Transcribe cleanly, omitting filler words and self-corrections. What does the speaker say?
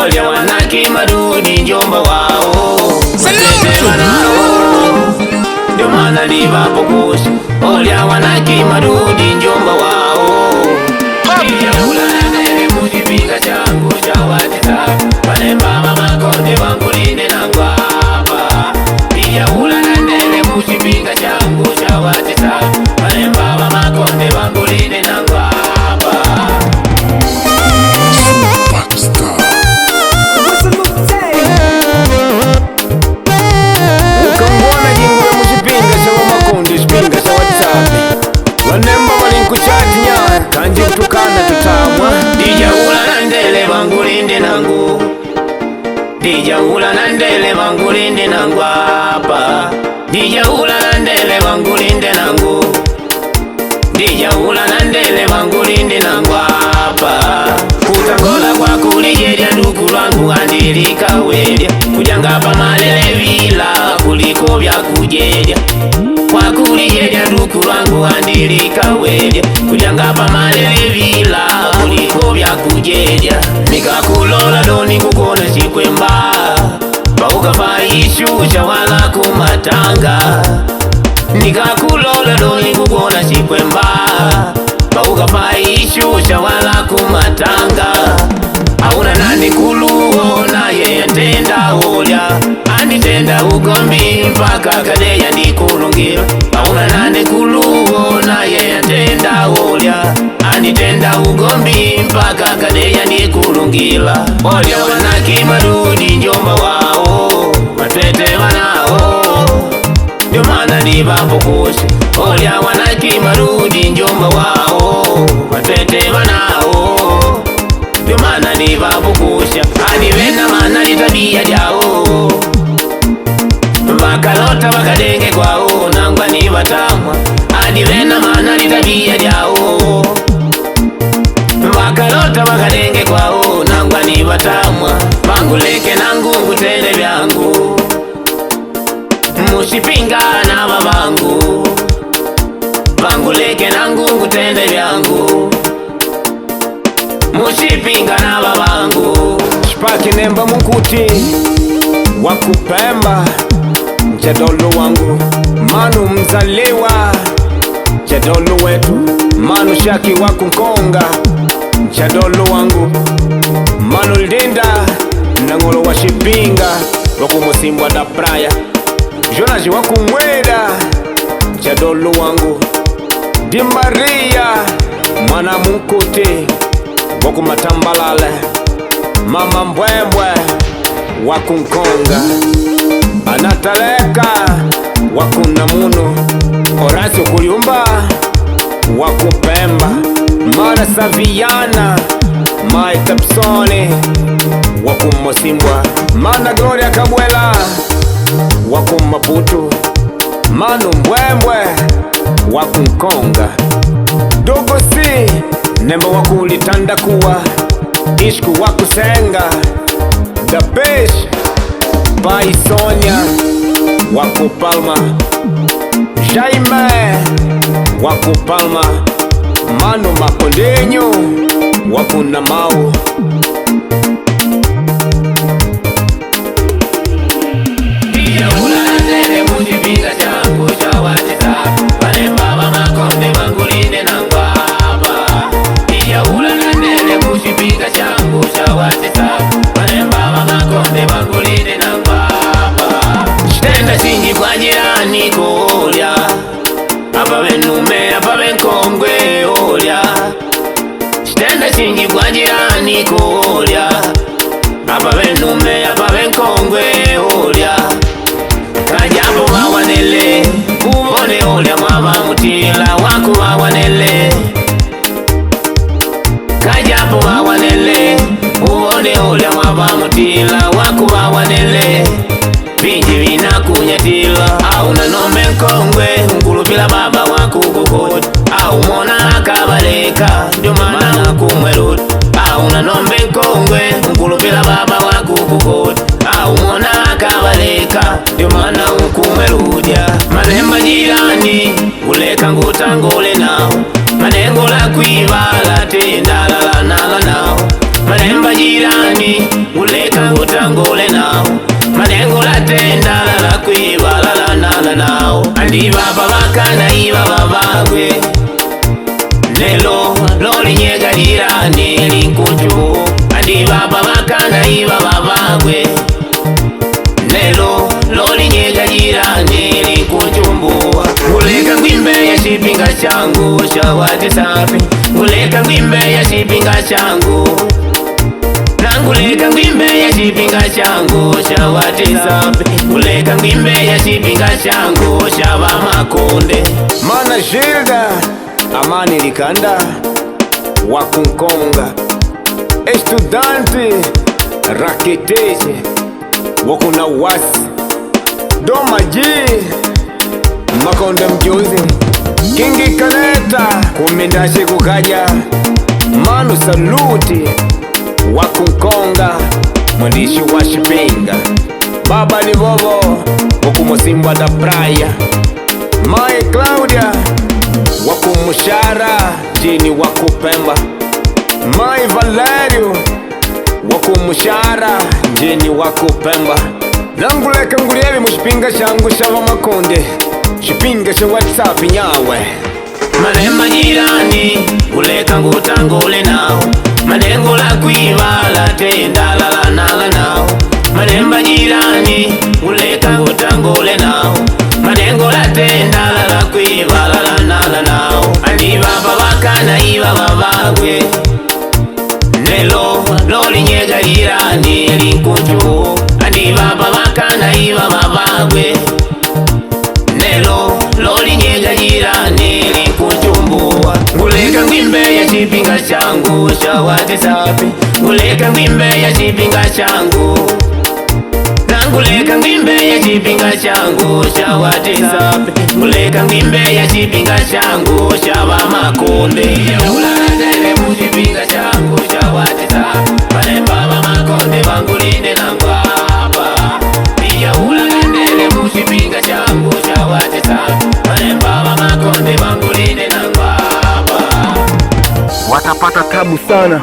Olya wanaki marudi njomba wao. Watetema nao ndio maana nivapokusha. Olya wanaki marudi njomba wao. Ulanandele kujipinga changu cha watisa. Panemba mama konde wangu linde na ngwapa. Pia ulanandele kujipinga changu cha watisa. Panemba mama konde wangu linde na ngwapa. Ukambona jingu ya mujipinga sawa makonde spinga sawa tsapi. Wanemba walinkuchatinya kanji kutukana tutamwa. Dija ulanandele wangu linde nangu. Dija ulanandele wangu linde nangu apa. Dija ulanandele wangu linde nangu. Dija ulanandele wangu linde nangu apa. Kutangola kwa kulijeria ndugu lwangu andilika welya. Kujangapa malele vila kuliko vya kujeria. Kwa kulijeria ndugu lwangu andilika welya. Kujangapa malele vila kuliko vya kujeria. Nikakulola doni kukona chikwemba. Pauka paishusha wala kumatanga. Nikakulola doni kukona chikwemba. Pauka paishusha wala kumatanga. Auna nani kuluona ye tenda olya. Anditenda ugombi mpaka kadeya ndikulungira. Auna nani kuluona ye tenda olya. Anditenda ugombi mpaka kadeya ndikulungira. Olya wanaki marudi njomba wao. Matete wanao ndio maana nivapokusha. Olya wanaki marudi njomba wao. Matete wanao ndio maana nivapokusha. Adivena maana litabia jao. Vakalota vakadenge kwao nangwa ni vatamwa. Adivena maana litabia jao. Vakalota vakadenge kwao nangwa ni vatamwa. Vanguleke nangu kutende vyangu. Musipinga na babangu. Vanguleke nangu kutende vyangu. Musipinga na babangu. Shpaki nemba mukuti wakupemba. Mjadolo wangu Manu mzaliwa. Mjadolo wetu Manu Shaki wakunkonga. Mjadolo wangu Manu Linda Nangolo wa Shipinga wakumusimbwa da praya. Jonaji wakumweda. Mjadolo wangu Dimbaria Mwana mukuti wakumatambalale. Mama mbwembwe wakunkonga. Anataleka wakunamuno. Horacio Kuyumba wakupemba. Mara Saviana Mike Psoni wakumosimbwa. Mana Gloria Kabwela wakumaputu. Manu mbwembwe wakunkonga. Dogo si nemba wakulitanda kuwa. Ishku wakusenga. The Bish Pai Sonia wakupalma. Jaime wakupalma. Manu Makondenyo wakunamau. Dija ulanandele kujipinga changu cha watisa. Panemba mama konde wangu linde na ngwapa. Dija ulanandele kujipinga changu cha watisa. Panemba mama konde wangu linde na ngwapa. Shitenda singi kwa jirani kolya. Apa venume apa venkongwe olya. Shitenda singi kwa jirani kolya. Apa venume apa venkongwe olya. Kajapo mawanele ubone olya mwava mutila waku mawanele. Kajapo mawanele ubone olya mwava mutila waku mawanele. Vinji vina kunyatila. Au nanombe nkongwe nkulupila baba waku kukoti. Au mona akabaleka ndio maana kumweruti. Au nanombe nkongwe nkulupila baba waku kukoti. Au mona akabaleka ndio maana kumwerudia. Malemba jirani kuleka ngutangole nao. Manengo la kuibala tendala la nala nao. Malemba jirani kuleka andi baba bakana iba babagwe lelo lolinyegalira nelinkuju andi baba bakana iba babagwe lelo lolinyegalira nelinkujumbua nguleka ngwimbe ya chipinga changu cha WhatsApp nguleka ngwimbe ya chipinga changu nanguleka ngwimbe ya chipinga changu cha WhatsApp nguleka ngwimbe ya chipinga changu cha Bamakonde Mana Gilda Amani Likanda Wakunkonga Estudante Raketese Wakuna wasi Doma G Makonde mjuzi Kingi Kaleta Kumindashe kukaja Manu Saluti Wakunkonga Mwandishi wa Shipinga Baba ni Bobo Wakumosimba da Praia Mae Claudia Wakumushara Jini Wakupemba Mae Valerio Wakumushara Jini Wakupemba Nanguleka ngulievi mushipinga changu cha Bamakonde Shipinga cha WhatsApp nyawe Manemba jirani Uleka ngutangule nao Madengo la kuivala tenda la nala nao Manemba jirani Uleka ngutangule nao Madengo la tenda la kuivala la nala nao andi baba bakana iba babagwe lelo lolinyegalira nelinkuju andi baba bakana iba babagwe lelo lolinyegalira nelinkujumbua nguleka ngwimbe ya chipinga changu cha WhatsApp nguleka ngwimbe ya chipinga changu nanguleka ngwimbe ya chipinga changu cha WhatsApp nguleka ngwimbe ya chipinga changu cha Bamakonde ulandele muchipinga changu cha WhatsApp Manemba Bamakonde bangulinde nangwapa pia ulandele muchipinga changu cha WhatsApp Manemba Bamakonde bangulinde nangwapa watapata tabu sana